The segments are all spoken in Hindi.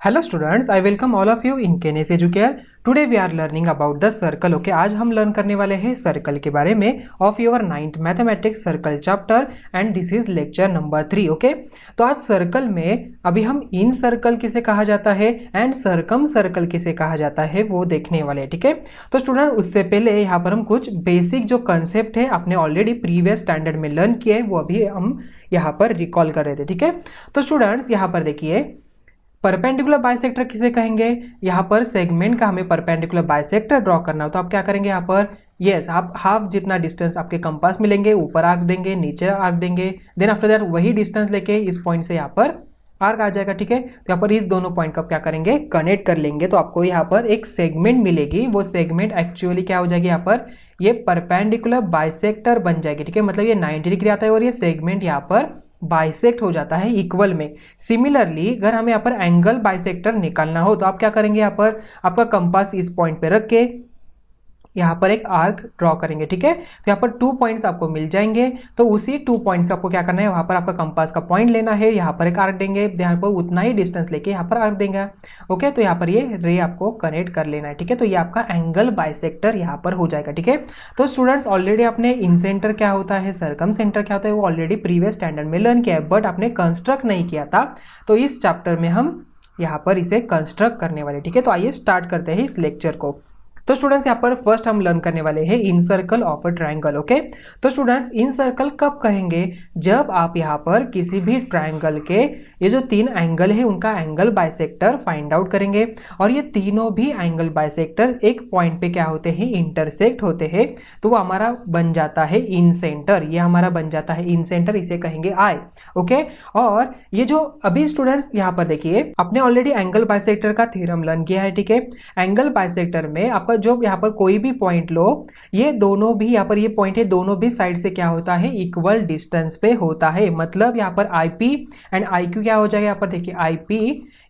Hello students, I welcome all of you in Kenes Educare. Today we are learning about the circle. Okay, आज हम लर्न करने वाले हैं सर्कल के बारे में of your 9th mathematics circle chapter and this is lecture number 3। Okay, तो आज सर्कल में अभी हम इन सर्कल किसे कहा जाता है एंड सर्कम सर्कल किसे कहा जाता है वो देखने वाले हैं। ठीक है, तो स्टूडेंट उससे पहले यहाँ पर हम कुछ बेसिक जो कंसेप्ट है आपने ऑलरेडी प्रीवियस स्टैंडर्ड में लर्न किया है वो अभी हम यहाँ पर रिकॉल कर रहे थे। ठीक है, तो स्टूडेंट्स यहाँ पर देखिए, परपेंडिकुलर बाइसेक्टर किसे कहेंगे। यहाँ पर सेगमेंट का हमें परपेंडिकुलर बाइसेक्टर ड्रॉ करना हो तो आप क्या करेंगे, यहाँ पर यस आप हाफ जितना डिस्टेंस आपके कंपास में लेंगे, ऊपर आर्क देंगे, नीचे आर्क देंगे, देन आफ्टर दैट वही डिस्टेंस लेके इस पॉइंट से यहाँ पर आर्क आ जाएगा। ठीक है, तो यहाँ पर इस दोनों पॉइंट का क्या करेंगे, कनेक्ट कर लेंगे तो आपको यहाँ पर एक सेगमेंट मिलेगी। वो सेगमेंट एक्चुअली क्या हो जाएगी, यहाँ पर ये परपेंडिकुलर बाइसेक्टर बन जाएगी। ठीक है, मतलब ये 90 डिग्री आता है और ये सेगमेंट यहाँ पर बाइसेक्ट हो जाता है इक्वल में। सिमिलरली अगर हमें यहाँ पर एंगल बाइसेक्टर निकालना हो तो आप क्या करेंगे, यहाँ पर आपका कंपास इस पॉइंट पे रख के यहाँ पर एक आर्क ड्रॉ करेंगे। ठीक है, तो यहाँ पर 2 पॉइंट्स आपको मिल जाएंगे। तो उसी 2 पॉइंट्स आपको क्या करना है, वहाँ पर आपका कंपास का पॉइंट लेना है, यहाँ पर एक आर्क देंगे, यहाँ पर उतना ही डिस्टेंस लेके यहाँ पर आर्क देंगे। ओके, तो यहाँ पर ये रे आपको कनेक्ट कर लेना है। ठीक है, तो ये आपका एंगल बाइसेक्टर यहाँ पर हो जाएगा। ठीक है, तो स्टूडेंट्स ऑलरेडी आपने इन सेंटर क्या होता है, सर्कम सेंटर क्या होता है वो ऑलरेडी प्रीवियस स्टैंडर्ड में लर्न किया है, बट आपने कंस्ट्रक्ट नहीं किया था। तो इस चैप्टर में हम यहाँ पर इसे कंस्ट्रक्ट करने वाले। ठीक है, तो आइए स्टार्ट करते हैं इस लेक्चर को। तो स्टूडेंट्स यहाँ पर फर्स्ट हम लर्न करने वाले हैं incircle of a triangle. Okay, तो स्टूडेंट्स इन सर्कल कब कहेंगे, जब आप यहाँ पर किसी भी ट्रायंगल के ये जो 3 एंगल है उनका एंगल बाइसेक्टर फाइंड आउट करेंगे और ये तीनों भी एंगल बाइसेक्टर एक पॉइंट पे क्या होते हैं, इंटरसेक्ट होते हैं, तो वो हमारा बन जाता है इन सेंटर। ये हमारा बन जाता है इन सेंटर, इसे कहेंगे आई। ओके, और ये जो अभी स्टूडेंट्स यहाँ पर देखिए, आपने ऑलरेडी एंगल बाइसेक्टर का थ्योरम लर्न किया है। ठीक है, एंगल बाइसेक्टर में आपका जो यहाँ पर कोई भी पॉइंट लो, ये दोनों भी यहाँ पर ये पॉइंट है, दोनों भी साइड से क्या होता है, इक्वल डिस्टेंस पे होता है। मतलब यहाँ पर I P and I Q क्या हो जाएगा, यहाँ पर देखिए I P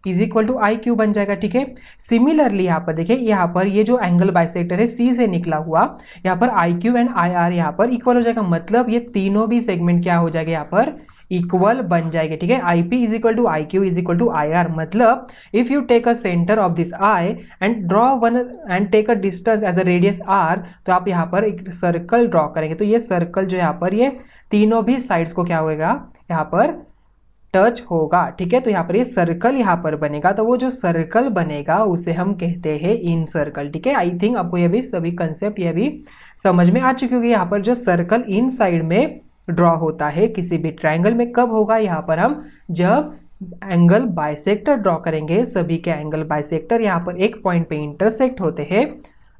is equal to I Q बन जाएगा। ठीक है, सिमिलरली यहाँ पर देखिए, यहाँ पर ये जो एंगल बाइसेक्टर है सी से निकला हुआ, यहाँ पर I Q and I R यहाँ पर इक्वल हो जाएगा। मतलब ये तीनों भी सेगमेंट क्या हो जाएगा, यहाँ पर इक्वल बन जाएंगे। ठीक है, I P is equal to I Q is equal to I R. मतलब if you take a centre of this I and draw one and take a distance as a radius R, तो आप यहाँ पर एक सर्कल ड्रॉ करेंगे तो ये सर्कल जो यहाँ पर ये तीनों भी साइड्स को क्या होगा, यहाँ पर टच होगा। ठीक है, तो यहाँ पर ये सर्कल यहाँ पर बनेगा, तो वो जो सर्कल बनेगा उसे हम कहते हैं इन सर्कल। ठीक है, आई थिंक आपको ये भी सभी कंसेप्ट ये भी समझ में आ चुकी होगी। यहाँ पर जो सर्कल इन साइड में ड्रॉ होता है किसी भी ट्रायंगल में कब होगा, यहाँ पर हम जब एंगल बाइसेक्टर ड्रॉ करेंगे, सभी के एंगल बाइसेक्टर यहाँ पर एक पॉइंट पे इंटरसेक्ट होते हैं,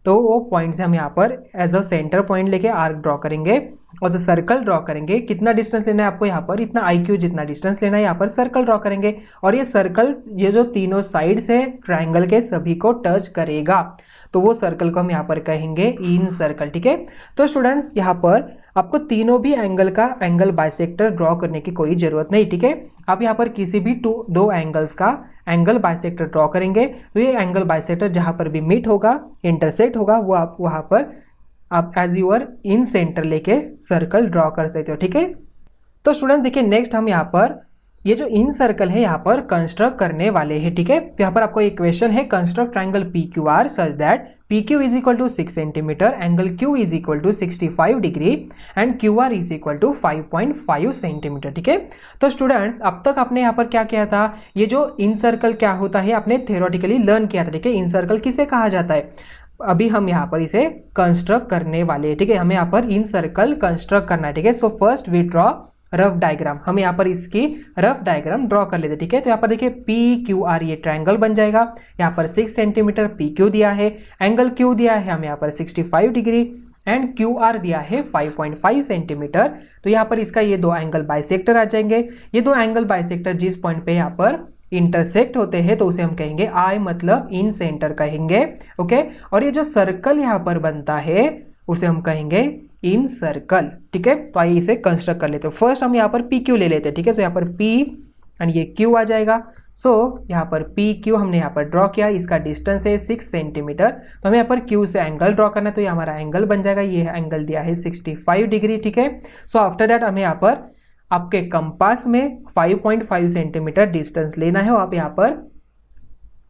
तो वो पॉइंट से हम यहाँ पर एज अ सेंटर पॉइंट लेके आर्क ड्रॉ करेंगे और जो सर्कल ड्रॉ करेंगे, कितना डिस्टेंस लेना है आपको, यहाँ पर इतना आई क्यू जितना डिस्टेंस लेना है, यहाँ पर सर्कल ड्रॉ करेंगे और ये सर्कल ये जो तीनों साइड्स है ट्रायंगल के सभी को टच करेगा, तो वो सर्कल को हम यहाँ पर कहेंगे इन सर्कल। ठीक है, तो स्टूडेंट्स यहाँ पर आपको तीनों भी एंगल का एंगल बाइसेक्टर ड्रॉ करने की कोई जरूरत नहीं। ठीक है, आप यहाँ पर किसी भी दो एंगल्स का एंगल बाइसेक्टर ड्रॉ करेंगे तो ये एंगल बाइसेक्टर जहाँ पर भी मीट होगा, इंटरसेक्ट होगा, वो आप वहाँ पर आप एज यूअर इन सेंटर लेके सर्कल ड्रॉ कर सकते हो। ठीक है, तो स्टूडेंट देखिए नेक्स्ट हम यहाँ पर ये जो इन सर्कल है यहाँ पर कंस्ट्रक्ट करने वाले हैं। ठीक है, तो यहाँ पर आपको एक क्वेश्चन है, construct triangle P Q R such that P Q is equal to 6 centimetre, angle Q is equal to 65 degree and Q R is equal to 5.5 centimetre. ठीक है, तो स्टूडेंट्स अब तक आपने यहाँ पर क्या किया था, ये जो इन सर्कल क्या होता है आपने थ्योरेटिकली लर्न किया था। ठीक है, इन सर्कल किसे कहा जाता है, अभी हम यहाँ पर इसे कंस्ट्रक्ट करने वाले हैं। ठीक है, हमें यहाँ पर इन सर्कल कंस्ट्रक्ट करना है। ठीक है, so first we draw rough diagram, हम यहाँ पर इसकी रफ डायग्राम ड्रॉ कर लेते हैं। ठीक है, तो यहाँ पर देखिए पी क्यू आर ये ट्रायंगल बन जाएगा। यहाँ पर 6 सेंटीमीटर पी क्यू दिया है, एंगल क्यू दिया है हमें यहाँ पर 65 डिग्री एंड क्यू आर दिया है 5.5 सेंटीमीटर। तो यहाँ पर इसका ये दो एंगल बाइसेक्टर आ जाएंगे। ये दो एंगल बाइसेक्टर जिस पॉइंट पे यहाँ पर इंटरसेक्ट होते हैं तो उसे हम कहेंगे आई, मतलब इन सेंटर कहेंगे। ओके, और ये जो सर्कल यहाँ पर बनता है उसे हम कहेंगे इन सर्कल। ठीक है, तो आइए इसे कंस्ट्रक्ट कर लेते हैं। फर्स्ट हम यहाँ पर पी क्यू ले लेते हैं। ठीक है, तो यहाँ पर पी एंड ये क्यू आ जाएगा। सो यहाँ पर पी क्यू हमने यहाँ पर ड्रॉ किया, इसका डिस्टेंस है 6 सेंटीमीटर, तो हमें यहाँ पर क्यू से एंगल ड्रॉ करना है, तो ये हमारा एंगल बन जाएगा, ये एंगल दिया है 65 डिग्री। ठीक है, सो आफ्टर दैट हमें यहाँ पर आपके कंपास में 5.5 सेंटीमीटर डिस्टेंस लेना है और आप यहाँ पर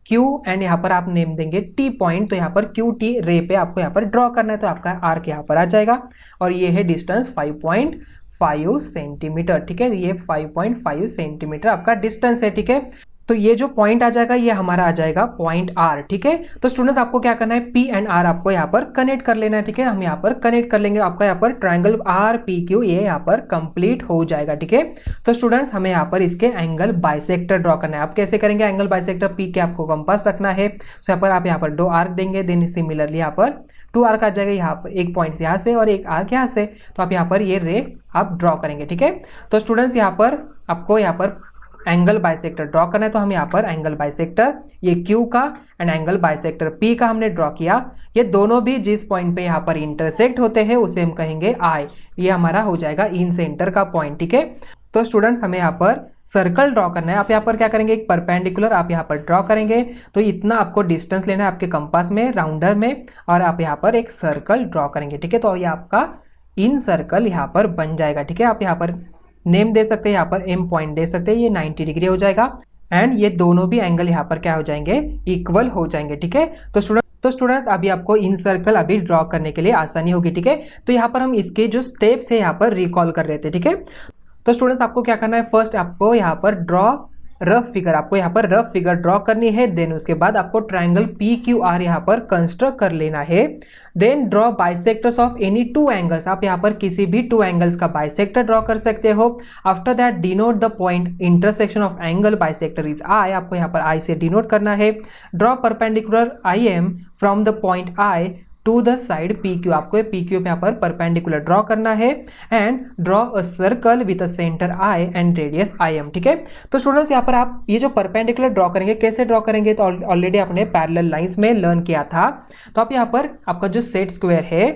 Q एंड यहाँ पर आप नेम देंगे T पॉइंट, तो यहाँ पर QT रे पे आपको यहाँ पर ड्रॉ करना है, तो आपका आर्क यहाँ पर आ जाएगा और ये है डिस्टेंस 5.5 सेंटीमीटर, ठीक है। ये 5.5 सेंटीमीटर आपका डिस्टेंस है, ठीक है। तो ये जो पॉइंट आ जाएगा ये हमारा आ जाएगा पॉइंट R, ठीक है। तो स्टूडेंट्स आपको क्या करना है, P एंड R आपको यहाँ पर कनेक्ट कर लेना है, ठीक है। हम यहाँ पर कनेक्ट कर लेंगे, आपका यहाँ पर ट्रायंगल RPQ ये यहाँ पर कंप्लीट हो जाएगा, ठीक है। तो स्टूडेंट्स हमें यहाँ पर इसके एंगल बाइसेक्टर ड्रॉ करना है। आप कैसे करेंगे एंगल बाइसेक्टर, P के आपको कंपास रखना है, तो यहाँ पर आप यहाँ पर 2 आर्क देंगे, देन सिमिलरली यहाँ पर 2 आर्क आ जाएगा, यहाँ पर एक पॉइंट यहाँ से और एक आर्क यहाँ से, तो आप यहाँ पर ये रे आप ड्रॉ करेंगे, ठीक है। तो स्टूडेंट्स यहाँ पर आपको यहाँ पर एंगल बाइसेक्टर ड्रॉ करना है, तो हम यहाँ पर एंगल बाइसेक्टर ये Q का एंड एंगल बाइसेक्टर P का हमने ड्रॉ किया। ये दोनों भी जिस पॉइंट पे यहाँ पर इंटरसेक्ट होते हैं उसे हम कहेंगे I, ये हमारा हो जाएगा इन सेंटर का पॉइंट, ठीक है। तो स्टूडेंट्स हमें यहाँ पर सर्कल ड्रॉ करना है। आप यहाँ पर क्या करेंगे, एक परपेंडिकुलर आप यहाँ पर ड्रॉ करेंगे, तो इतना आपको डिस्टेंस लेना है आपके कंपास में, राउंडर में, और आप यहाँ पर एक सर्कल ड्रॉ करेंगे, ठीक है। तो ये आपका इन सर्कल यहाँ पर बन जाएगा, ठीक है। आप यहाँ पर नेम दे सकते हैं, यहाँ पर M पॉइंट दे सकते हैं, ये 90 डिग्री हो जाएगा एंड ये दोनों भी एंगल यहाँ पर क्या हो जाएंगे, इक्वल हो जाएंगे, ठीक है। तो स्टूडेंट्स अभी आपको इन सर्कल अभी ड्रॉ करने के लिए आसानी होगी, ठीक है। तो यहाँ पर हम इसके जो स्टेप्स है यहाँ पर रिकॉल कर रहे थे, ठीक है। तो स्टूडेंट्स आपको क्या करना है, फर्स्ट आपको यहाँ पर ड्रॉ रफ फिगर, आपको यहाँ पर रफ फिगर ड्रॉ करनी है। देन उसके बाद आपको ट्रायंगल PQR यहाँ पर कंस्ट्रक्ट कर लेना है। Then draw bisectors of any 2 angles, आप यहाँ पर किसी भी 2 एंगल्स का बाइसेक्टर ड्रॉ कर सकते हो। After that denote the point intersection of angle bisector is I, आपको यहाँ पर I से डिनोट करना है। Draw perpendicular IM from the point I to the side PQ, आपको PQ पे यहाँ पर परपेंडिकुलर ड्रॉ करना है and draw a circle with a centre I and radius IM, ठीक है। तो स्टूडेंट्स यहाँ पर आप ये जो परपेंडिकुलर ड्रॉ करेंगे, कैसे ड्रॉ करेंगे, तो ऑलरेडी आपने पैरेलल लाइंस में लर्न किया था। तो आप यहाँ पर आपका जो सेट स्क्वायर है,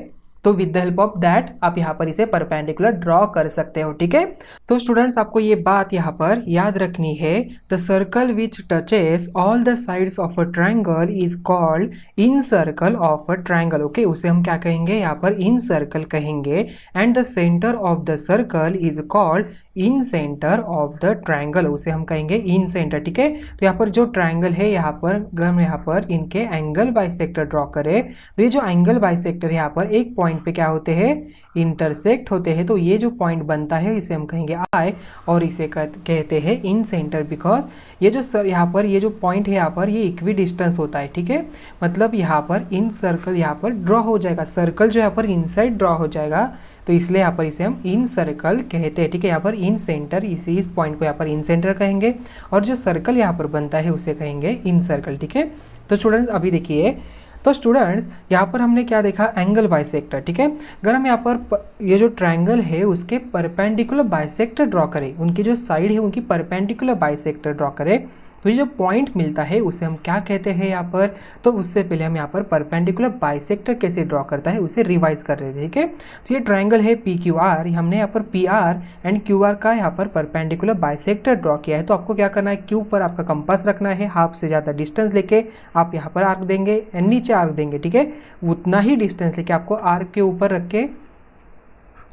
तो with the help of that आप यहाँ पर इसे परपेंडिकुलर ड्रॉ कर सकते हो, ठीक है। तो स्टूडेंट्स आपको ये बात यहाँ पर याद रखनी है, the circle which touches all the sides of a triangle is called in circle of a triangle, okay. उसे हम क्या कहेंगे, यहाँ पर इन सर्कल कहेंगे and the centre of the circle is called in centre of the triangle, उसे हम कहेंगे इन सेंटर, ठीक है। तो यहाँ पर जो ट्रायंगल है यहाँ पर अगर हम यहाँ पर इनके एंगल बाइसेक्टर ड्रॉ करें, तो ये जो एंगल बाइसेक्टर यहाँ पर एक पॉइंट पे क्या होते हैं, इंटरसेक्ट होते हैं। तो ये जो पॉइंट बनता है इसे हम कहेंगे I और इसे कहते हैं इन सेंटर, बिकॉज ये जो यहाँ पर ये जो पॉइंट है यहाँ पर ये इक्वी डिस्टेंस होता है, ठीक है। मतलब यहाँ पर इन सर्कल यहाँ पर ड्रॉ हो जाएगा, सर्कल जो यहाँ पर इनसाइड ड्रॉ हो जाएगा, तो इसलिए यहाँ पर इसे हम इन सर्कल कहते हैं, ठीक है। यहाँ पर इन सेंटर, इस पॉइंट को यहाँ पर इन सेंटर कहेंगे और जो सर्कल यहाँ पर बनता है उसे कहेंगे इन सर्कल, ठीक है। तो स्टूडेंट्स अभी देखिए, तो स्टूडेंट्स यहाँ पर हमने क्या देखा, एंगल बाइसेक्टर, ठीक है। अगर हम यहाँ पर ये जो ट्रायंगल है उसके परपेंडिकुलर बाइसेक्टर ड्रॉ करें, उनकी जो साइड है उनकी परपेंडिकुलर बाइसेक्टर ड्रॉ करें, तो ये जो पॉइंट मिलता है उसे हम क्या कहते हैं यहाँ पर। तो उससे पहले हम यहाँ पर परपेंडिकुलर बाइसेक्टर कैसे ड्रॉ करता है उसे रिवाइज कर रहे थे, ठीक है। तो ये ट्रायंगल है PQR, हमने यहाँ पर PR एंड QR का यहाँ पर परपेंडिकुलर बाइसेक्टर ड्रॉ किया है। तो आपको क्या करना है, Q पर आपका कंपास रखना है, हाफ से ज़्यादा डिस्टेंस लेके आप यहाँ पर आर्क देंगे एंड नीचे आर्क देंगे, ठीक है। उतना ही डिस्टेंस लेके आपको आर्क के ऊपर रख के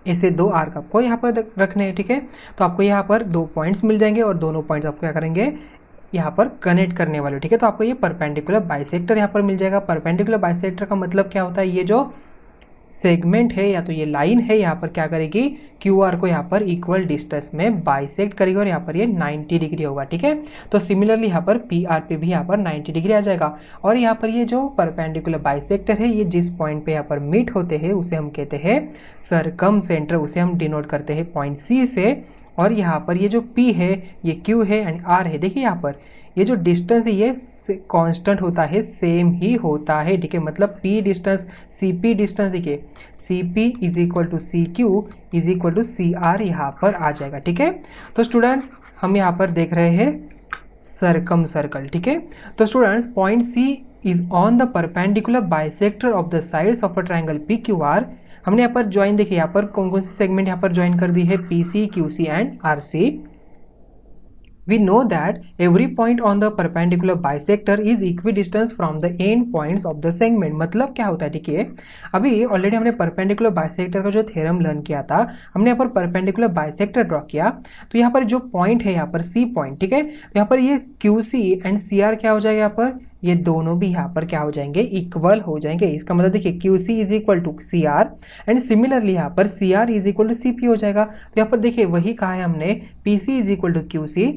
ऐसे 2 आर्क आपको यहाँ पर रखने हैं, ठीक है। तो आपको यहाँ पर 2 पॉइंट्स मिल जाएंगे और दोनों पॉइंट्स आपको क्या करेंगे, यहाँ पर कनेक्ट करने वाले, ठीक है। तो आपको ये परपेंडिकुलर बाइसेक्टर यहाँ पर मिल जाएगा। परपेंडिकुलर बाइसेक्टर का मतलब क्या होता है, ये जो सेगमेंट है या तो ये लाइन है यहाँ पर क्या करेगी, QR को यहाँ पर इक्वल डिस्टेंस में बाइसेक्ट करेगी और यहाँ पर ये 90 डिग्री होगा, ठीक है। तो सिमिलरली यहाँ पर PR पे भी यहाँ पर 90 डिग्री आ जाएगा और यहाँ पर ये जो परपेंडिकुलर बाइसेक्टर है ये जिस पॉइंट पे यहाँ पर मीट होते हैं उसे हम कहते हैं सरकम सेंटर, उसे हम डिनोट करते हैं पॉइंट C से। और यहाँ पर ये जो P है, ये Q है एंड R है, देखिए यहाँ पर ये जो डिस्टेंस है ये कांस्टेंट होता है, सेम ही होता है, ठीक है। मतलब P डिस्टेंस CP डिस्टेंस, देखिए CP is equal to CQ is equal to CR यहाँ पर आ जाएगा, ठीक है। तो स्टूडेंट्स हम यहाँ पर देख रहे हैं सर्कम सर्कल, ठीक है। तो students point C is on the perpendicular bisector of the sides of a triangle PQR। हमने यहाँ पर ज्वाइन देखिए, यहाँ पर कौन कौन सी सेगमेंट यहाँ पर ज्वाइन कर दी है, PC, QC and RC we know that every point on the perpendicular bisector is equidistance from the end points of the segment. मतलब क्या होता है, ठीक है, अभी ऑलरेडी हमने परपेंडिकुलर बाइसेक्टर का जो थ्योरम लर्न किया था, हमने यहाँ पर परपेंडिकुलर बाइसेक्टर ड्रॉ किया, तो यहाँ पर जो पॉइंट है यहाँ पर सी पॉइंट, ठीक है, तो यहाँ पर ये Q C and C R क्या हो जाएगा, यहाँ पर ये दोनों भी यहाँ पर क्या हो जाएंगे, इक्वल हो जाएंगे। इसका मतलब देखिए Q C is equal to C R and similarly यहाँ पर C R is equal to C P हो जाएगा। तो यहाँ पर देखिए वही कहा है हमने, P C is equal to Q C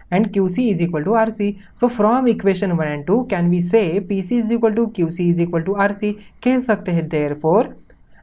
and QC is equal to RC. So from equation 1 and 2 can we say PC is equal to QC is equal to RC? कह सकते हैं therefore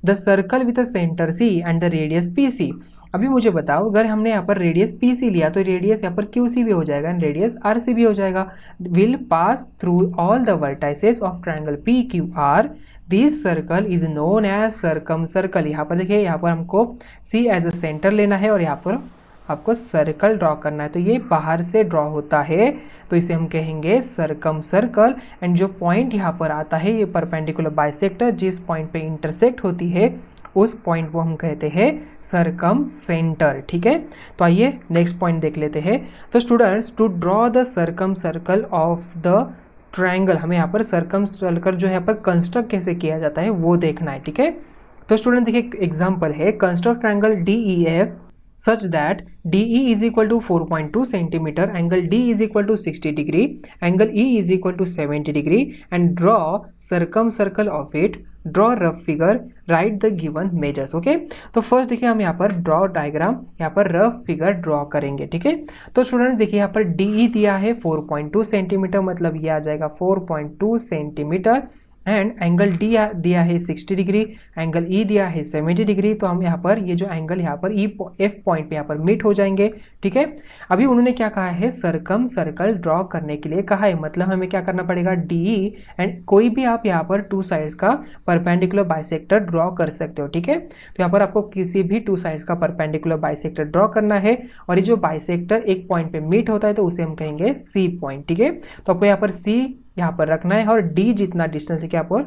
the circle with the center C and the radius PC. अभी मुझे बताओ, अगर हमने यहाँ पर रेडियस PC लिया तो रेडियस यहाँ पर QC भी हो जाएगा एंड रेडियस RC भी हो जाएगा। will pass through all the vertices of triangle PQR. This circle is known as circumcircle. यहाँ पर देखिए, यहाँ पर हमको C as a center लेना है और यहाँ पर आपको सर्कल ड्रॉ करना है, तो ये बाहर से ड्रॉ होता है तो इसे हम कहेंगे सर्कम सर्कल। एंड जो पॉइंट यहाँ पर आता है, ये परपेंडिकुलर बाइसेक्टर जिस पॉइंट पे इंटरसेक्ट होती है उस पॉइंट को हम कहते हैं सर्कम सेंटर। ठीक है, तो आइए नेक्स्ट पॉइंट देख लेते हैं। तो students, to draw the circumcircle of the triangle, हमें यहाँ पर सर्कम सर्कल जो है यहाँ पर कंस्ट्रक्ट कैसे किया जाता है वो देखना है। ठीक है, तो स्टूडेंट देखिए एग्जाम्पल है, construct triangle DEF such that DE is equal to 4.2 centimeter, angle D is equal to 60 degree, angle E is equal to 70 degree and draw circumcircle of it, draw rough figure, write the given measures। Okay, तो फर्स्ट देखिए हम यहाँ पर ड्रॉ डायग्राम, यहाँ पर रफ फिगर ड्रॉ करेंगे। ठीक है, तो स्टूडेंट देखिए यहाँ पर DE दिया है 4.2 सेंटीमीटर, मतलब ये आ जाएगा 4.2 सेंटीमीटर एंड एंगल डी दिया है 60 डिग्री, एंगल ई दिया है 70 डिग्री। तो हम यहाँ पर ये जो एंगल यहाँ पर ई एफ पॉइंट पे यहाँ पर मीट हो जाएंगे। ठीक है, अभी उन्होंने क्या कहा है, सर्कम सर्कल ड्रॉ करने के लिए कहा है, मतलब हमें क्या करना पड़ेगा, डी एंड कोई भी आप यहाँ पर टू साइड्स का परपेंडिकुलर बाइसेक्टर ड्रॉ कर सकते हो। ठीक है, तो यहाँ पर आपको किसी भी टू साइड्स का परपेंडिकुलर बाइसेक्टर ड्रॉ करना है और ये जो बाइसेक्टर एक पॉइंट पे मीट होता है तो उसे हम कहेंगे सी पॉइंट। ठीक है, तो आपको यहाँ पर सी यहाँ पर रखना है और डी जितना डिस्टेंस है क्या पर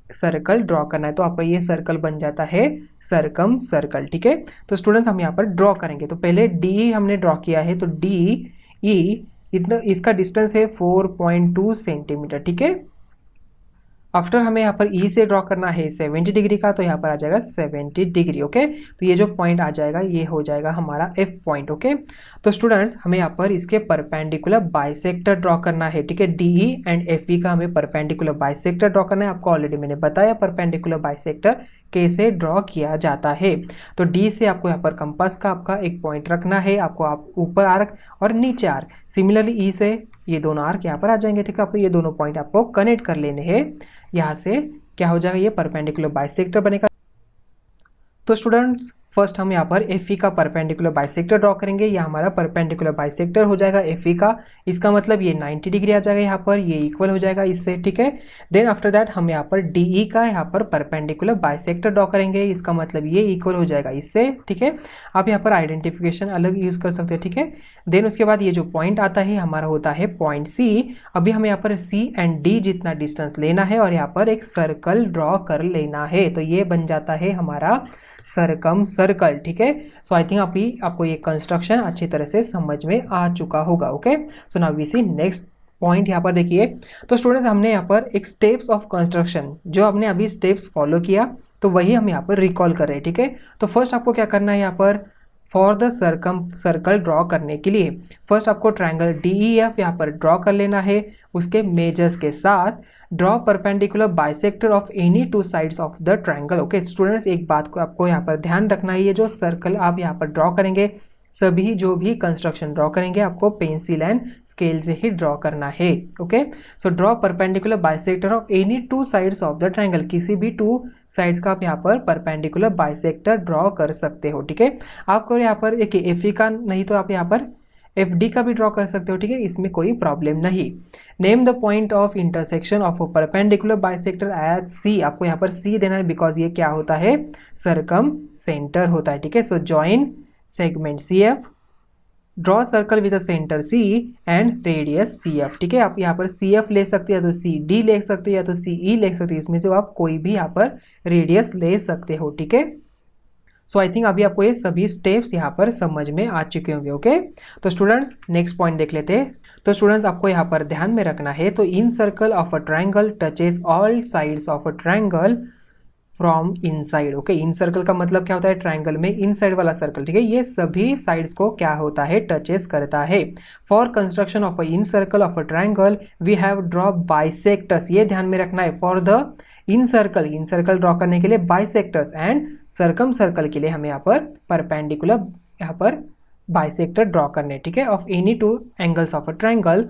सर्कल ड्रॉ करना है, तो आपका ये सर्कल बन जाता है सर्कम सर्कल। ठीक है, तो स्टूडेंट्स हम यहाँ पर ड्रॉ करेंगे, तो पहले डी हमने ड्रॉ किया है, तो डी ई इतना इसका डिस्टेंस है 4.2 सेंटीमीटर। ठीक है, आफ्टर हमें यहाँ पर ई से ड्रॉ करना है 70 डिग्री का, तो यहाँ पर आ जाएगा 70 डिग्री। ओके, तो ये जो पॉइंट आ जाएगा ये हो जाएगा हमारा एफ पॉइंट। ओके, तो स्टूडेंट्स हमें यहाँ पर इसके परपेंडिकुलर बाइसेक्टर ड्रॉ करना है। ठीक है, डीई एंड एफ ई का हमें परपेंडिकुलर बाइसेक्टर ड्रॉ करना है। आपको ऑलरेडी मैंने बताया परपेंडिकुलर बाइसेक्टर कैसे ड्रॉ किया जाता है। तो डी से आपको यहाँ पर कंपास का आपका एक पॉइंट रखना है, आपको आप ऊपर आर्क और नीचे आर्क, सिमिलरली ई से ये दोनों आर्क यहाँ पर आ जाएंगे। ठीक है, आपको ये दोनों पॉइंट आपको कनेक्ट कर लेने हैं, यहाँ से क्या हो जाएगा, ये परपेंडिकुलर बाइसेक्टर बनेगा। तो स्टूडेंट्स फर्स्ट हम यहाँ पर एफ ई का परपेंडिकुलर बाइसेक्टर ड्रॉ करेंगे, ये हमारा परपेंडिकुलर बाइसेक्टर हो जाएगा एफ ई का, इसका मतलब ये 90 डिग्री आ जाएगा यहाँ पर, ये इक्वल हो जाएगा इससे। ठीक है, देन आफ्टर दैट हम यहाँ पर डी ई का यहाँ पर परपेंडिकुलर बाइसेक्टर ड्रॉ करेंगे, इसका मतलब ये इक्वल हो जाएगा इससे। ठीक है, आप यहाँ पर आइडेंटिफिकेशन अलग यूज़ कर सकते हैं। ठीक है, देन उसके बाद ये जो पॉइंट आता है हमारा होता है पॉइंट सी। अभी हमें यहाँ पर सी एंड डी जितना डिस्टेंस लेना है और यहाँ पर एक सर्कल ड्रॉ कर लेना है, तो ये बन जाता है हमारा सर्कम सर्कल। ठीक है, सो आई थिंक आपको ये कंस्ट्रक्शन अच्छी तरह से समझ में आ चुका होगा। Okay, so now we see next point. यहाँ पर देखिए, तो स्टूडेंट्स हमने यहाँ पर एक स्टेप्स ऑफ कंस्ट्रक्शन जो हमने अभी स्टेप्स फॉलो किया तो वही हम यहाँ पर रिकॉल कर रहे हैं। ठीक है, तो फर्स्ट आपको क्या करना है, यहाँ पर for the circum circle draw करने के लिए फर्स्ट आपको ट्रायंगल DEF यहाँ पर ड्रॉ कर लेना है, उसके मेजर्स के साथ draw perpendicular bisector of any two sides of the triangle. Okay students, एक बात को आपको यहाँ पर ध्यान रखना है, ये जो सर्कल आप यहाँ पर ड्रॉ करेंगे, सभी जो भी कंस्ट्रक्शन ड्रॉ करेंगे आपको पेंसिल एंड स्केल से ही ड्रॉ करना है। Okay, so draw perpendicular bisector of any two sides of the triangle, किसी भी टू साइड्स का आप यहाँ पर परपेंडिकुलर बाइसेक्टर ड्रॉ कर सकते हो। ठीक है, आपको यहाँ पर एक एफ का नहीं तो आप यहाँ पर एफ डी का भी ड्रॉ कर सकते हो। ठीक है, इसमें कोई प्रॉब्लम नहीं। Name the point of intersection of a perpendicular bisector as C, आपको यहाँ पर सी देना है बिकॉज ये क्या होता है, सर्कम सेंटर होता है। ठीक है, so join segment CF, draw circle with a centre C and radius CF। ठीक है, आप यहाँ पर CF ले सकते हैं या तो CD ले सकते हैं या तो CE ले सकते हैं, इसमें से आप कोई भी यहाँ पर रेडियस ले सकते हो। ठीक है, सो आई थिंक अभी आपको ये सभी स्टेप्स यहाँ पर समझ में आ चुके होंगे। ओके, तो स्टूडेंट्स नेक्स्ट पॉइंट देख लेते हैं। तो स्टूडेंट्स आपको यहाँ पर ध्यान में रखना है, तो incircle of a triangle touches all sides of a triangle from inside. Okay, incircle का मतलब क्या होता है, ट्रायंगल में इनसाइड वाला सर्कल, ठीक है, ये सभी साइड्स को क्या होता है, टचेस करता है। For construction of a incircle of a triangle we have draw bisectors, ये ध्यान में रखना है। For the incircle draw करने के लिए बाइसेक्टर्स, एंड सर्कम सर्कल के लिए हमें यहाँ पर परपेंडिकुलर यहाँ पर बाइसेक्टर ड्रॉ करने, ठीक है, of any two angles of a triangle.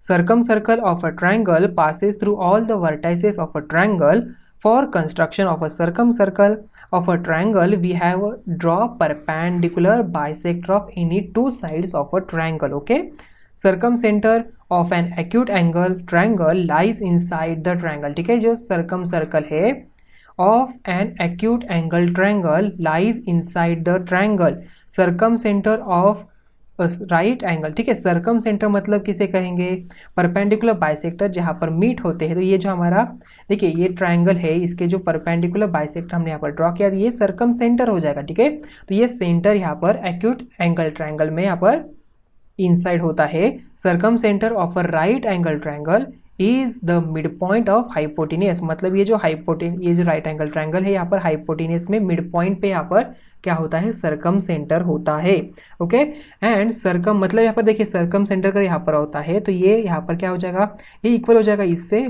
Circum circle of a triangle passes through all the vertices of a triangle. For construction of a circumcircle of a triangle, we have draw perpendicular bisector of any two sides of a triangle. Okay, circumcenter of an acute angle triangle lies inside the triangle. ठीक है, जो circumcircle है of an acute angle triangle lies inside the triangle. Circumcenter of right angle, ठीक है, सर्कम सेंटर मतलब किसे कहेंगे, परपेंडिकुलर बाइसेक्टर जहाँ पर मीट होते हैं। तो ये जो हमारा देखिए ये ट्रायंगल है, इसके जो परपेंडिकुलर बाइसेक्टर हमने यहाँ पर ड्रॉ किया, ये सर्कम सेंटर हो जाएगा। ठीक है, तो ये सेंटर यहाँ पर एक्यूट एंगल ट्रायंगल में यहाँ पर इनसाइड होता है। Circum centre of a right angle triangle is the mid point of hypotenuse, मतलब ये जो राइट एंगल ट्रायंगल है यहाँ पर हाइपोटेनियस में मिड पॉइंट पे यहाँ पर क्या होता है, सर्कम सेंटर होता है। ओके, एंड सर्कम मतलब यहाँ पर देखिए सर्कम सेंटर का यहाँ पर होता है, तो ये यहाँ पर क्या हो जाएगा, ये इक्वल हो जाएगा इससे,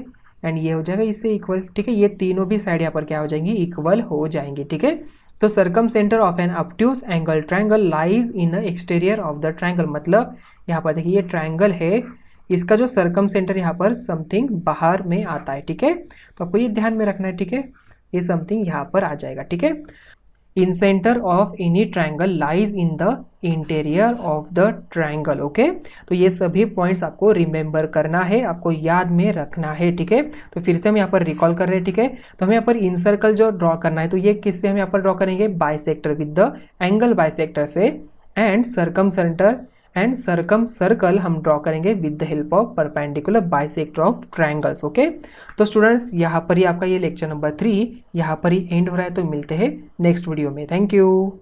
एंड ये हो जाएगा इससे इक्वल। ठीक है, ये तीनों भी साइड यहाँ पर क्या हो जाएंगी, इक्वल हो जाएंगी। ठीक है, तो circumcentre of an obtuse angle triangle lies in the exterior of the triangle, मतलब यहाँ पर देखिए ये ट्रायंगल है, इसका जो सर्कम सेंटर यहाँ पर समथिंग बाहर में आता है। ठीक है, तो आपको ये ध्यान में रखना है। ठीक है, ये समथिंग यहाँ पर आ जाएगा। ठीक है, incentre of any triangle lies in the interior of the triangle. Okay, तो ये सभी पॉइंट्स आपको रिमेंबर करना है, आपको याद में रखना है। ठीक है, तो फिर से हम यहाँ पर रिकॉल कर रहे हैं। ठीक है, तो हमें यहाँ पर इन सर्कल जो ड्रॉ करना है, तो ये किससे हम यहाँ पर ड्रॉ करेंगे, bisector with the angle bisector से, and circumcentre and circumcircle हम ड्रॉ करेंगे with the help of perpendicular bisector of triangles. Okay, तो स्टूडेंट्स यहाँ पर ही आपका ये लेक्चर नंबर 3 यहाँ पर ही एंड हो रहा है, तो मिलते हैं नेक्स्ट वीडियो में। Thank you.